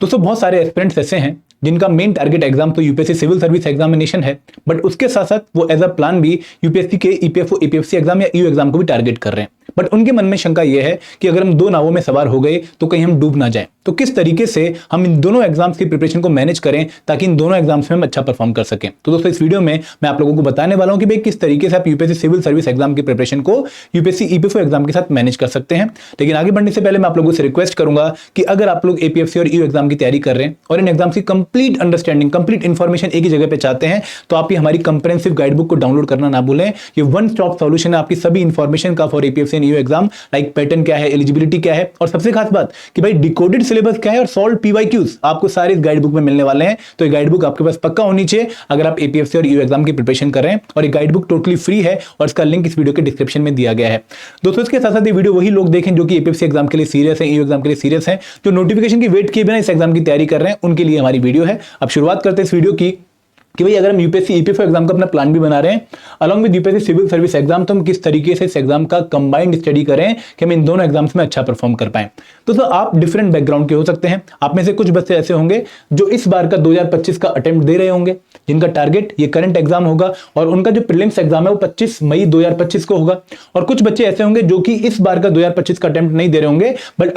दोस्तों बहुत सारे एस्पिरेंट्स ऐसे हैं जिनका मेन टारगेट एग्जाम तो यूपीएससी सिविल सर्विस एग्जामिनेशन है, बट उसके साथ साथ वो एज अ प्लान भी यूपीएससी के ईपीएफओ एपीएफसी एग्जाम या ईयू एग्जाम को भी टारगेट कर रहे हैं। बट उनके मन में शंका यह है कि अगर हम दो नावों में सवार हो गए तो कहीं हम डूब ना जाएं। तो किस तरीके से हम इन दोनों एग्जाम्स की प्रिपरेशन को मैनेज करें ताकि इन दोनों एग्जाम्स में हम अच्छा परफॉर्म कर सकें। तो दोस्तों इस वीडियो में मैं आप लोगों को बताने वाला हूं कि भाई किस तरीके से आप यूपीएससी सिविल सर्विस एग्जाम की प्रिपरेशन को यूपीएससी ईपीएफओ एग्जाम के साथ मैनेज कर सकते हैं। लेकिन आगे बढ़ने से पहले मैं आप लोगों से रिक्वेस्ट करूंगा कि अगर आप लोग एपीएफसी और ईयू एग्जाम की तैयारी कर रहे हैं और इन एग्जाम्स की कंप्लीट अंडरस्टैंडिंग, कंप्लीट इन्फॉर्मेशन एक ही जगह पे चाहते हैं, तो आप ये हमारी कंप्रेहेंसिव गाइडबुक को डाउनलोड करना ना भूलें। ये वन स्टॉप सॉल्यूशन है आपकी सभी इन्फॉर्मेशन का for APFC and EU exam, like pattern क्या है, एलिजिबिलिटी क्या है, और सबसे खास बात कि भाई डिकोडेड सिलेबस क्या है और सॉल्व पीवाईक्यूज आपको सारे इस गाइड बुक में मिलने वाले हैं। तो ये गाइड बुक आपके पास पक्का होनी चाहिए अगर आप एपीएफसी और ईयू एग्जाम की प्रिपरेशन कर रहे हैं, और ये गाइड बुक टोटली फ्री है और इसका लिंक इस वीडियो के डिस्क्रिप्शन में दिया गया है। दोस्तों इसके साथ साथ ये वीडियो वही लोग देखें जो कि एपीएफसी एग्जाम के लिए सीरियस है, ईयू एग्जाम के लिए सीरियस है, जो नोटिफिकेशन की वेट किए बिना इस एग्जाम की तैयारी कर रहे हैं, उनके लिए हमारी वीडियो है। अब शुरुआत करते हैं इस वीडियो की कि भाई अगर हम यूपीएससी ईपीएफओ एग्जाम का अपना प्लान भी बना रहे हैं along with UPSC civil service exam, तो हम किस तरीके से इस एग्जाम का कंबाइंड स्टडी करें कि हम इन दोनों एग्जाम्स में अच्छा परफॉर्म कर पाएं। तो आप डिफरेंट बैकग्राउंड के हो सकते हैं। आप में से कुछ बच्चे ऐसे होंगे जो इस बार का 2025 का अटेम्प्ट दे रहे होंगे, जिनका टारगेट ये करंट एग्जाम होगा और उनका जो प्रीलिम्स एग्जाम है वो 25 मई 2025 को होगा। और कुछ बच्चे ऐसे होंगे जो कि इस बार का 2025 का अटेम्प्ट नहीं दे रहे होंगे, बट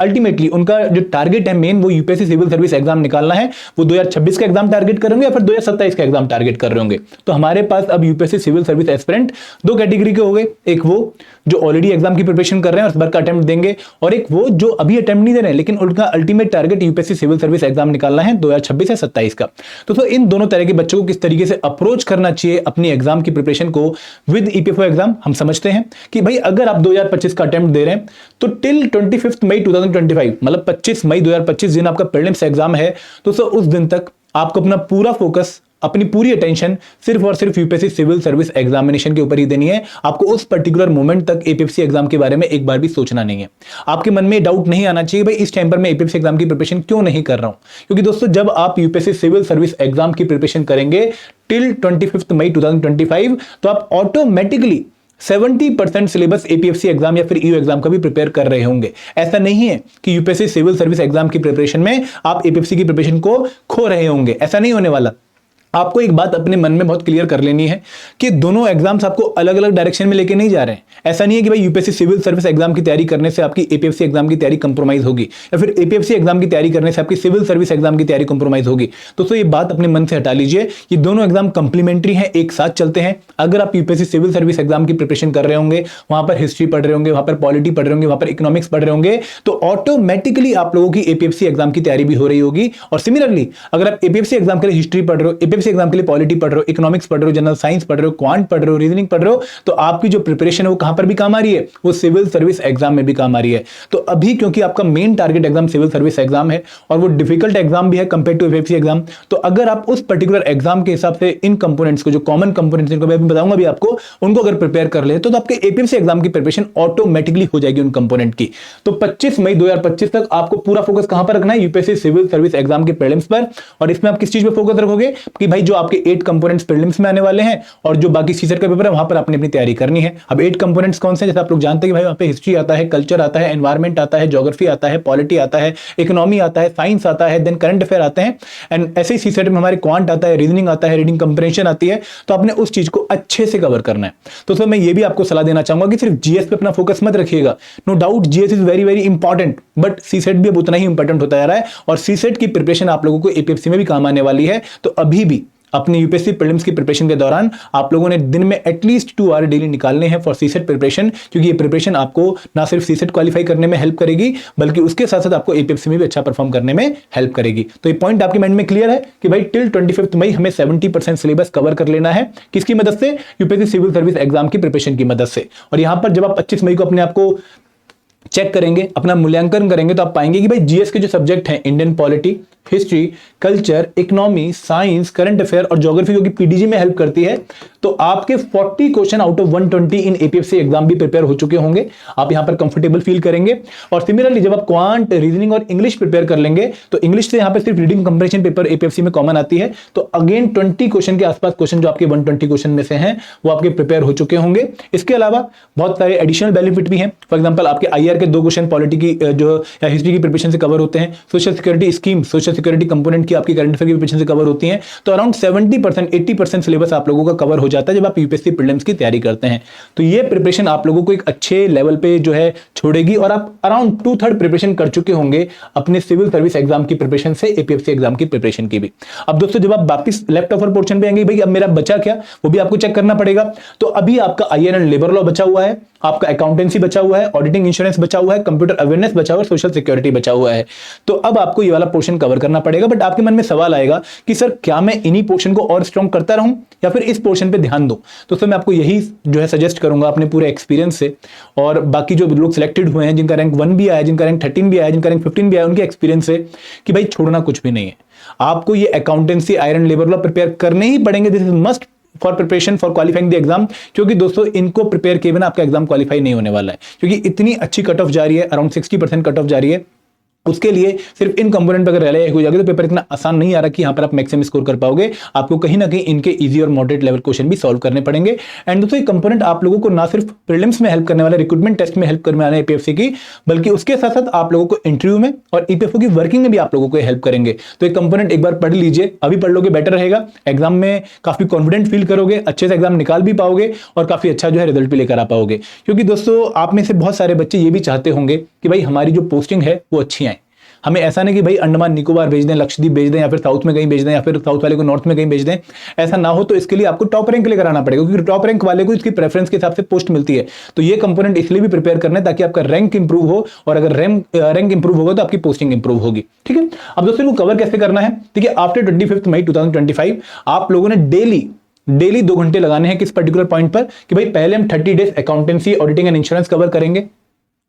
अल्टीमेटली उनका जो टारगेट है मेन वो यूपीएससी सिविल सर्विस एग्जाम निकालना है। वो 2026 का एग्जाम टारगेट करेंगे या फिर 2027 का एग्जाम टारगेट कर रहे होंगे। तो हमारे पास अब यूपीएससी सिविल सर्विस एस्पिरेंट दो कैटेगरी के हो गए, एक वो जो ऑलरेडी एग्जाम की प्रिपरेशन कर रहे हैं और इस बार का अटेम्प्ट देंगे, और एक वो जो अभी अटेम्प्ट नहीं दे रहे हैं लेकिन उनका ultimate target UPSC civil service exam निकालना है 2026 या 27 का। तो इन दोनों तरह के बच्चों को किस तरीके से अप्रोच करना चाहिए अपनी एग्जाम की प्रिपरेशन को विद ईपीएफओ एग्जाम, हम समझते हैं कि भाई अगर आप 2025 का अटेम्प्ट दे रहे हैं तो टिल 25 मई 2025 मतलब 25 मई 2025 दिन आपका प्रीलिम्स एग्जाम है, तो उस दिन तक आपको अपना पूरा फोकस, अपनी पूरी अटेंशन सिर्फ और सिर्फ यूपीएससी सिविल सर्विस एग्जामिनेशन के ऊपर ही देनी है। आपको उस पर्टिकुलर मोमेंट तक एपीएफसी एग्जाम के बारे में एक बार भी सोचना नहीं है। आपके मन में डाउट नहीं आना चाहिए भाई इस टाइम पर मैं एपीएफसी एग्जाम की प्रिपरेशन क्यों नहीं कर रहा हूं, क्योंकि दोस्तों जब आप यूपीएससी सिविल सर्विस एग्जाम की प्रिपरेशन करेंगे टिल 25 मई 2025 तो आप ऑटोमेटिकली 70% सिलेबस एपीएफसी एग्जाम या फिर ईयू एग्जाम का भी प्रिपेयर कर रहे होंगे। ऐसा नहीं है कि यूपीएससी सिविल सर्विस एग्जाम की प्रिपरेशन में आप एपीएफसी की प्रिपरेशन को खो रहे होंगे, ऐसा नहीं होने वाला। आपको एक बात अपने मन में बहुत क्लियर कर लेनी है कि दोनों एग्जाम्स आपको अलग अलग डायरेक्शन में लेके नहीं जा रहे हैं। ऐसा नहीं है कि भाई यूपीएससी सिविल सर्विस एग्जाम की तैयारी करने से आपकी एपीएफसी एग्जाम की तैयारी कंप्रोमाइज होगी या फिर एपीएफसी एग्जाम की तैयारी करने से आपकी सिविल सर्विस एग्जाम की तैयारी कंप्रोमाइज होगी। दोस्तों ये बात अपने मन से हटा लीजिए, ये दोनों एग्जाम कंप्लीमेंट्री हैं, एक साथ चलते हैं। अगर आप यूपीएससी सिविल सर्विस एग्जाम की प्रिपरेशन कर रहे होंगे, वहां पर हिस्ट्री पढ़ रहे होंगे, वहां पर पॉलिटी पढ़ रहे होंगे, वहां पर इकोनॉमिक्स पढ़ रहे होंगे, तो ऑटोमेटिकली आप लोगों की एपीएफसी एग्जाम की तैयारी भी हो रही होगी। और सिमिलरली अगर आप एपीएफसी एग्जाम के लिए हिस्ट्री पढ़ रहे हो, एपीएफसी एग्जाम के लिए पॉलिटी पढ़ रहे हो, इकोनॉमिक्स पढ़ रहे हो, जनरल साइंस पढ़ रहे हो, क्वांट पढ़ रहे हो, रीजनिंग पढ़ रहे हो, तो आपकी जो प्रिपरेशन है वो कहां पर भी काम आ रही है, वो सिविल सर्विस एग्जाम में भी काम आ रही है। तो अभी क्योंकि आपका main target exam civil service exam है और वो डिफिकल्ट एग्जाम भी है कंपेयर टू एपीएफसी एग्जाम, तो अगर आप उस पर्टिकुलर एग्जाम के हिसाब से इन कंपोनेंट्स को, जो कॉमन कंपोनेंट्स जिनको मैं बताऊंगा भी आपको, उनको अगर प्रिपेयर कर ले तो आपके एपीएफसी एग्जाम की प्रिपरेशन ऑटोमेटिकली हो जाएगी उन कंपोनेंट की। तो 25 मई 2025 तक आपको पूरा फोकस कहां पर रखना है, यूपीएससी सिविल सर्विस एग्जाम के प्रीलिम्स पर। और इसमें आप किस चीज पे फोकस रखोगे कि भाई जो आपके 8 कंपोनेंट्स प्रीलिम्स में आने वाले हैं और जो बाकी सीसेट का पेपर है वहां पर आपने अपनी तैयारी करनी है। अब 8 कंपोनेंट्स कौन से हैं, जैसे आप लोग जानते हैं कि भाई वहां पे हिस्ट्री आता है, कल्चर आता है, एनवायरमेंट आता है, ज्योग्राफी आता है, पॉलिटी आता है, इकोनॉमी आता है, साइंस आता है, देन करंट अफेयर आते हैं, एंड ऐसे ही सीसेट में हमारे क्वांट आता है, रीजनिंग आता है, रीडिंग कंप्रेhension आती है। तो आपने उस चीज को अच्छे से कवर करना है। तो सर मैं ये भी आपको सलाह देना चाहूंगा कि सिर्फ जीएस पे अपना फोकस मत रखिएगा। No doubt GS is very very important, but CSAT भी अब उतना ही इंपॉर्टेंट होता जा रहा है और सीसेट की प्रिपरेशन आप लोगों को एपीएफसी में भी काम आने वाली है। तो अभी भी अपनी यूपीएससी प्रीलिम्स की प्रिपरेशन के दौरान आप लोगों ने दिन में एटलीस्ट 2 आवर डेली निकालने हैं फॉर सीसेट प्रिपरेशन, क्योंकि ये प्रिपरेशन आपको ना सिर्फ सीसेट क्वालिफाई करने में हेल्प करेगी बल्कि उसके साथ साथ आपको एपीएफसी में भी अच्छा परफॉर्म करने में हेल्प करेगी। तो ये पॉइंट आपके माइंड में क्लियर है कि भाई टिल 25 मई हमें 70% सिलेबस कवर कर लेना है। किसकी मदद से, यूपीएससी सिविल सर्विस एग्जाम की प्रिपरेशन की मदद से। और यहां पर जब आप 25 मई को अपने आपको चेक करेंगे, अपना मूल्यांकन करेंगे, तो आप पाएंगे कि भाई जीएस के जो सब्जेक्ट हैं, Indian polity, history, culture, economy, science, current affair और ज्योग्राफी जो कि पीडीजी में हेल्प करती है, तो आपके 40 question out of 120 in APFC exam भी प्रिपेयर हो चुके होंगे। आप यहां पर कंफर्टेबल फील करेंगे। और सिमिलरली जब आप क्वांट, रीजनिंग और इंग्लिश प्रिपेयर कर लेंगे, तो इंग्लिश से यहां पर सिर्फ रीडिंग कंप्रेशन पेपर एपीएफसी में कॉमन आती है, तो अगेन 20 क्वेश्चन के आसपास क्वेश्चन जो आपके 120 क्वेश्चन में से हैं वो आपके प्रिपेयर हो चुके होंगे। इसके अलावा बहुत सारे एडिशनल बेनिफिट भी हैं। फॉर एग्जांपल आपके आईआर के 2 क्वेश्चन पॉलिटी की जो या हिस्ट्री की प्रिपरेशन से कवर होते हैं। Social security scheme, social security component की आपकी करंट अफेयर की प्रिपरेशन से कवर होती हैं। तो अराउंड 70% 80% सिलेबस आप लोगों का कवर हो जाता है जब आप यूपीएससी प्रीलिम्स की तैयारी करते हैं। तो ये प्रिपरेशन आप लोगों को एक अच्छे लेवल पे जो है छोड़ेगी और आप अराउंड 2/3 प्रिपरेशन कर चुके होंगे अपने सिविल सर्विस एग्जाम की प्रिपरेशन से एपीएफसी एग्जाम की प्रिपरेशन की भी। अब दोस्तों जब आप वापस लेफ्ट ओवर पोर्शन पे आएंगे, भाई अब मेरा बचा क्या, वो भी आपको चेक करना पड़ेगा। तो अभी आपका आईआर एंड लेबर लॉ बचा हुआ है, आपका अकाउंटेंसी बचा हुआ है, ऑडिटिंग इंश्योरेंस बचा हुआ है, कंप्यूटर अवेयरनेस बचा हुआ है, सोशल सिक्योरिटी बचा हुआ है। तो अब आपको ये वाला पोर्शन कवर करना पड़ेगा। बट आपके मन में सवाल आएगा कि सर क्या मैं इन्हीं पोर्शन को और स्ट्रॉन्ग करता रहूं या फिर इस पोर्शन पे ध्यान दूं? तो सर मैं आपको यही जो है सजेस्ट करूंगा अपने पूरे एक्सपीरियंस से, और बाकी जो लोग सिलेक्टेड हुए हैं जिनका रैंक 1 भी आया, जिनका रैंक 13 भी आया, जिनका रैंक 15 भी आया, उनके एक्सपीरियंस से कि भाई छोड़ना कुछ भी नहीं है। आपको ये accountancy, IR and labour law prepare करने ही पड़ेंगे। This is must for preparation for qualifying the exam, क्योंकि दोस्तों इनको प्रिपेयर किए बिना आपका एग्जाम क्वालिफाई नहीं होने वाला है, क्योंकि इतनी अच्छी कट ऑफ जा रही है, अराउंड 60% कट ऑफ जा रही है। उसके लिए सिर्फ इन कंपोनेंट पर अगर रैली हो जाएगी तो पेपर इतना आसान नहीं आ रहा कि यहां पर आप मैक्सिमम स्कोर कर पाओगे। आपको कहीं ना कहीं इनके इजी और मॉडरेट लेवल क्वेश्चन भी सॉल्व करने पड़ेंगे। एंड दूसरे कंपोनेंट आप लोगों को ना सिर्फ प्रीलिम्स में हेल्प करने वाले, रिक्रूटमेंट टेस्ट में हेल्प करने वाले एपीएफसी की, बल्कि उसके साथ साथ आप लोगों को इंटरव्यू में और ईपीएफओ की वर्किंग में भी आप लोगों को हेल्प करेंगे। तो एक कंपोनेंट एक बार पढ़ लीजिए, अभी पढ़ लोगे बेटर रहेगा। एग्जाम में काफी कॉन्फिडेंट फील करोगे, अच्छे से एग्जाम निकाल भी पाओगे और काफी अच्छा जो है रिजल्ट भी लेकर आ पाओगे। क्योंकि दोस्तों आप में से बहुत सारे बच्चे ये भी चाहते होंगे कि भाई हमारी जो पोस्टिंग है वो अच्छी आए। हमें ऐसा नहीं कि भाई अंडमान निकोबार भेज दें, लक्षद्वीप भेज दें, या फिर साउथ में कहीं भेज दें, या फिर साउथ वाले को नॉर्थ में कहीं भेज दें। ऐसा ना हो तो इसके लिए आपको टॉप रैंक लेकर आना पड़ेगा, क्योंकि टॉप रैंक वाले को इसकी प्रेफरेंस के हिसाब से पोस्ट मिलती है। तो ये कंपोनेंट इसलिए भी प्रिपेयर करना है ताकि आपका रैंक इंप्रूव हो, और अगर रैंक इंप्रूव होगा तो आपकी पोस्टिंग इंप्रूव होगी। ठीक है, अब दोस्तों इनको कवर कैसे करना है? देखिए आफ्टर 25 मई 2025 आप लोगों ने डेली 2 घंटे लगाने हैं किस पर्टिकुलर पॉइंट पर कि भाई पहले हम 30 days accountancy, auditing and insurance cover करेंगे।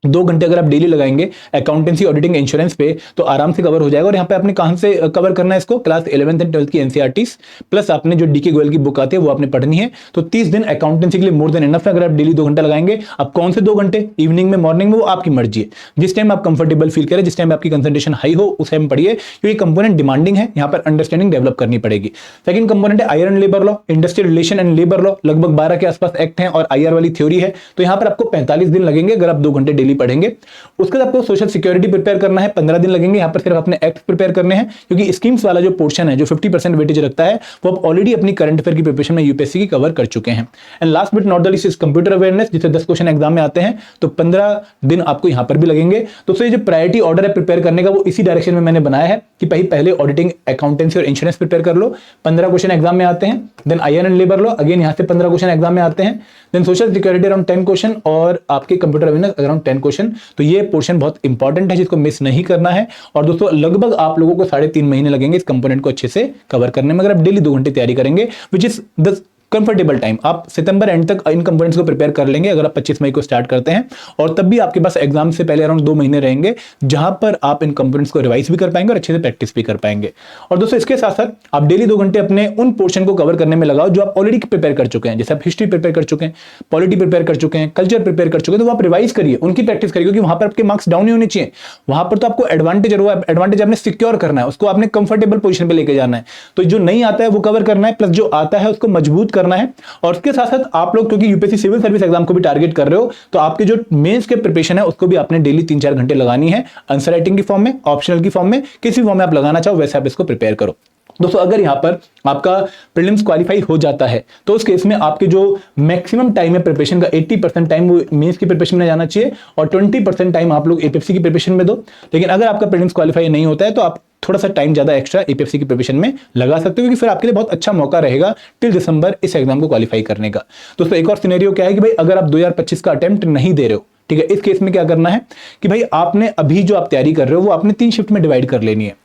2 घंटे अगर आप डेली लगाएंगे अकाउंटेंसी, ऑडिटिंग, इंश्योरेंस पे तो आराम से कवर हो जाएगा। और यहाँ पे आपने कहां से कवर करना है इसको? क्लास 11th एंड 12th की एनसीईआरटीज प्लस आपने जो डीके गोयल की बुक आती है वो आपने पढ़नी है। तो 30 दिन अकाउंटेंसी के लिए मोर देन इनफ है अगर आप डेली 2 घंटे लगाएंगे। अब कौन से 2 घंटे, इवनिंग में, मॉर्निंग में, वो आपकी मर्जी है। जिस टाइम आप कंफर्टेबल फील करें, जिस टाइम आपकी कंसंट्रेशन हाई हो उस टाइम पढ़िए, क्योंकि कंपोनेंट डिमांडिंग है, यहाँ पर अंडरस्टैंडिंग डेवलप करनी पड़ेगी। सेकंड कंपोनेंट है IR and labour law, industrial relation and labour law. लगभग 12 के आसपास एक्ट है और आईआर वाली थ्योरी है। तो यहाँ पर आपको 45 दिन लगेंगे अगर आप 2 घंटे डेली पढ़ेंगे। उसके बाद आपको सोशल सिक्योरिटी प्रिपेयर करना है, 15 दिन लगेंगे। यहां पर सिर्फ अपने एक्ट प्रिपेयर करने हैं, क्योंकि स्कीम्स वाला जो पोर्शन है जो 50% वेटेज रखता है वो आप ऑलरेडी अपनी करंट अफेयर की प्रिपरेशन में यूपीएससी की कवर कर चुके हैं। And last but not the least is computer awareness, जिससे 10 क्वेश्चन एग्जाम में आते हैं। तो 15 दिन आपको यहां पर भी लगेंगे। तो ये जो प्रायोरिटी ऑर्डर है प्रिपेयर करने का वो इसी डायरेक्शन में मैंने बनाया है कि पहले ऑडिटिंग, अकाउंटेंसी और इंश्योरेंस प्रिपेयर कर लो, 15 क्वेश्चन एग्जाम में आते हैं। Then IR and labour law, again यहां से 15 क्वेश्चन एग्जाम में आते हैं। Then social security around 10 question और आपके कंप्यूटर अवेयरनेस अराउंड 10 क्वेश्चन। तो ये पोर्शन बहुत इंपॉर्टेंट है जिसको मिस नहीं करना है। और दोस्तों लगभग आप लोगों को 3.5 महीने लगेंगे इस कंपोनेंट को अच्छे से कवर करने में, अगर आप डेली 2 घंटे तैयारी करेंगे, which is the comfortable time. आप सितंबर एंड तक इन कंपोनेंट्स को प्रिपेयर कर लेंगे अगर आप 25 मई को स्टार्ट करते हैं, और तब भी आपके पास एग्जाम से पहले अराउंड 2 महीने रहेंगे जहां पर आप इन कंपोनेंट्स को रिवाइज भी कर पाएंगे और अच्छे से प्रैक्टिस भी कर पाएंगे। और दोस्तों इसके साथ साथ आप डेली 2 घंटे अपने उन पोर्शन को कवर करने में लगाओ जो आप ऑलरेडी प्रिपेयर कर चुके हैं। जैसे आप हिस्ट्री प्रिपेयर कर चुके हैं, पॉलिटी प्रिपेयर कर चुके हैं, कल्चर प्रिपेयर कर चुके हैं, तो आप रिवाइज करिए, उनकी प्रैक्टिस करिए, क्योंकि वहां पर आपके मार्क्स डाउन नहीं होने चाहिए। वहां पर तो आपको एडवांटेज आपने सिक्योर करना है, उसको आपने कंफर्टेबल पोजीशन पे लेके जाना है। तो जो नहीं आता है वो कवर करना है, प्लस जो आता है उसको मजबूत करना है। और उसके साथ साथ आप लोग क्योंकि यूपीएससी सिविल सर्विस एग्जाम को भी टारगेट कर रहे हो, तो आपके जो मेंस के प्रिपरेशन है उसको भी आपने डेली 3-4 घंटे लगानी है। आंसर राइटिंग की फॉर्म में, ऑप्शनल की फॉर्म में, किसी फॉर्म में आप लगाना चाहो वैसे आप इसको प्रिपेयर करो। दोस्तों अगर यहां पर आपका प्रीलिम्स क्वालिफाई हो जाता है तो उस केस में आपके जो मैक्सिमम टाइम है प्रिपरेशन का, 80% टाइम वो मेंस की प्रिपरेशन में जाना चाहिए और 20% टाइम आप लोग एपीएफसी की प्रिपरेशन में दो। लेकिन अगर आपका प्रीलिम्स क्वालिफाई नहीं होता है तो आप थोड़ा सा टाइम ज्यादा एक्स्ट्रा एपीएफसी की प्रिपरेशन में लगा सकते हो, क्योंकि फिर आपके लिए बहुत अच्छा मौका रहेगा टिल दिसंबर इस एग्जाम को क्वालिफाई करने का। दोस्तों एक और सिनेरियो क्या है कि भाई अगर आप 2025 का अटेम्प्ट नहीं दे रहे हो, ठीक है, इस केस में क्या करना है कि भाई आपने अभी जो आप तैयारी कर रहे हो वो आपने 3 शिफ्ट में डिवाइड कर लेनी है।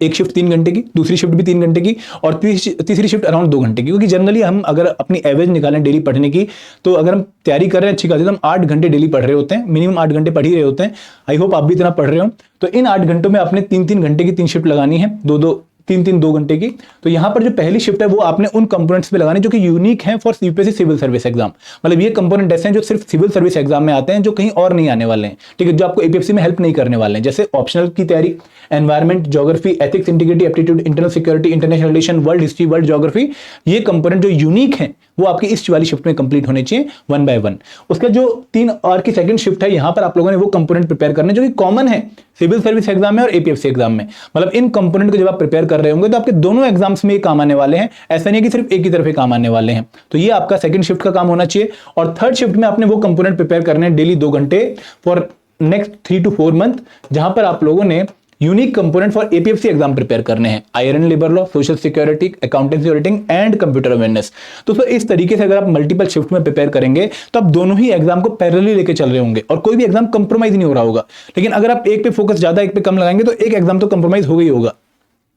एक शिफ्ट 3 घंटे की, दूसरी शिफ्ट भी 3 घंटे की और तीसरी शिफ्ट अराउंड 2 घंटे की। क्योंकि जनरली हम अगर अपनी एवरेज निकालें डेली पढ़ने की, तो अगर हम तैयारी कर रहे हैं अच्छी खासी तो हम 8 घंटे डेली पढ़ रहे होते हैं, मिनिमम 8 घंटे पढ़ ही रहे होते हैं। आई होप आप भी इतना पढ़ रहे हो। तो इन 8 घंटों में आपने 3-3 घंटे की 3 शिफ्ट लगानी है, 2 घंटे की। तो यहां पर जो पहली शिफ्ट है वो आपने उन कंपोनेंट्स पे लगानी जो कि यूनिक है for UPSC civil service exam. मतलब ये कंपोनेंट ऐसे हैं जो सिर्फ सिविल सर्विस एग्जाम में आते हैं, जो कहीं और नहीं आने वाले हैं, ठीक है, जो आपको एपीएफसी में हेल्प नहीं करने वाले हैं। जैसे ऑप्शनल की तैयारी, environment, geography, ethics, integrity, aptitude, internal security, international relation, world history, world geography, ये कंपोनेंट जो यूनिक है वो आपकी इस वाली शिफ्ट में कंप्लीट होने चाहिए 1 by 1। उसका जो 3 और की सेकंड शिफ्ट है, यहां पर आप लोगों ने वो कंपोनेंट प्रिपेयर करने जो कि कॉमन है सिविल सर्विस एग्जाम में और एपीएफसी एग्जाम में। मतलब इन कंपोनेंट को जब आप प्रिपेयर कर रहे होंगे तो आपके दोनों एग्जाम्स में ये काम आने वाले हैं, ऐसा नहीं है कि सिर्फ एक ही तरफ ही काम आने वाले हैं। तो ये आपका सेकंड शिफ्ट का काम होना चाहिए। और थर्ड शिफ्ट में आपने वो कंपोनेंट प्रिपेयर करने हैं डेली 2 घंटे फॉर नेक्स्ट 3 to 4 मंथ, जहां पर आप लोगों ने unique component for APFC exam prepare करने हैं। Iron labour law, social security, accountancy auditing and computer awareness. तो सर इस तरीके से अगर आप मल्टीपल शिफ्ट में प्रिपेयर करेंगे तो आप दोनों ही एग्जाम को पैरेलली लेके चल रहे होंगे और कोई भी एग्जाम कंप्रोमाइज नहीं हो रहा होगा। लेकिन अगर आप एक पे फोकस ज्यादा एक पे कम लगाएंगे तो एक एग्जाम तो कंप्रोमाइज हो गई होगा।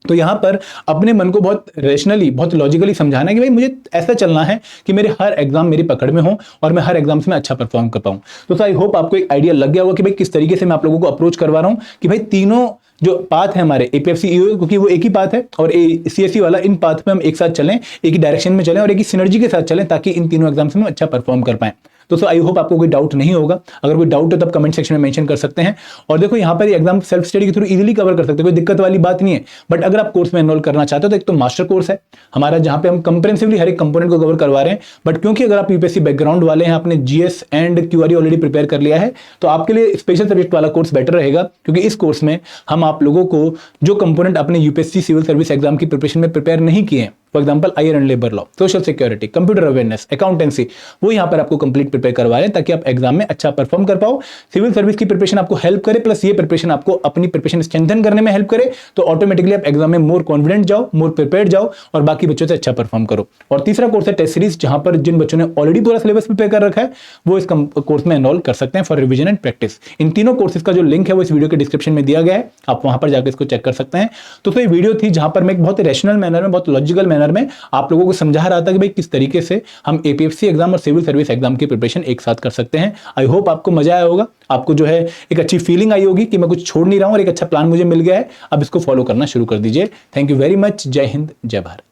तो यहां पर अपने मन को बहुत रेशनली, बहुत लॉजिकली समझाना है कि भाई मुझे ऐसा चलना है कि मेरे हर एग्जाम मेरी पकड़ में हो और मैं हर एग्जाम्स में अच्छा परफॉर्म कर पाऊं। तो आई होप आपको एक आइडिया लग गया होगा कि भाई किस तरीके से मैं आप लोगों को अप्रोच करवा रहा हूं कि भाई तीनों जो पाथ है हमारे एपीएफसी ईओ, क्योंकि वो एक ही पाथ है, और सीएससी वाला, इन पाथ में हम एक साथ चलें, एक ही डायरेक्शन में चलें और एक ही सिनर्जी के साथ चलें ताकि इन तीनों एग्जाम्स में अच्छा परफॉर्म कर पाएं। दोस्तों आई होप आपको कोई डाउट नहीं होगा। अगर कोई डाउट है तब कमेंट सेक्शन में मेंशन कर सकते हैं। और देखो यहाँ पर एग्जाम सेल्फ स्टडी के थ्रू इजीली कवर कर सकते हैं, कोई दिक्कत वाली बात नहीं है। बट अगर आप कोर्स में एनरोल करना चाहते हो तो एक तो मास्टर कोर्स है हमारा, जहां पे हम कंप्रेहेंसिवली हर एक कंपोनेंट को कवर करवा रहे हैं। बट क्योंकि अगर आप यूपीएससी बैकग्राउंड वाले हैं, आपने जीएस एंड क्यूआरई ऑलरेडी प्रिपेयर कर लिया है, तो आपके लिए स्पेशल सब्जेक्ट वाला कोर्स बेटर रहेगा। क्योंकि इस कोर्स में हम आप लोगों को जो कंपोनेंट अपने यूपीएससी सिविल सर्विस एग्जाम की प्रिपरेशन में प्रिपेयर नहीं किए हैं, for example iron labour law, social security, computer awareness, accountancy, वो यहां पर आपको कंप्लीट प्रिपेयर करवा रहे हैं ताकि आप एग्जाम में अच्छा परफॉर्म कर पाओ। सिविल सर्विस की प्रिपरेशन आपको हेल्प करे, प्लस ये प्रिपरेशन आपको अपनी प्रिपरेशन स्ट्रेंथन करने में हेल्प करे, तो ऑटोमेटिकली आप एग्जाम में मोर कॉन्फिडेंट जाओ, मोर प्रिपेयर्ड जाओ और बाकी बच्चों से अच्छा परफॉर्म करो। और तीसरा कोर्स है टेस्ट सीरीज, जहां पर जिन बच्चों ने ऑलरेडी पूरा सिलेबस प्रिपेयर कर रखा है वो इस कोर्स में एनरोल कर सकते हैं फॉर रिविजन एंड प्रैक्टिस। इन तीनों कोर्सेज का जो लिंक है वो इस वीडियो के डिस्क्रिप्शन में दिया गया है, आप वहां पर जाकर इसको चेक कर सकते हैं। तो ये वीडियो थी जहां पर मैं एक बहुत रैशनल मैनर में, बहुत लॉजिकल मैनर में आप लोगों को समझा रहा था कि भाई किस तरीके से हम एपीएफसी एग्जाम और सिविल सर्विस एग्जाम की प्रिपरेशन एक साथ कर सकते हैं। आई होप आपको मजा आया होगा, आपको जो है एक अच्छी फीलिंग आई होगी कि मैं कुछ छोड़ नहीं रहा हूं और एक अच्छा प्लान मुझे मिल गया है। अब इसको फॉलो करना शुरू कर दीजिए। Thank you very much. जय हिंद, जय भारत।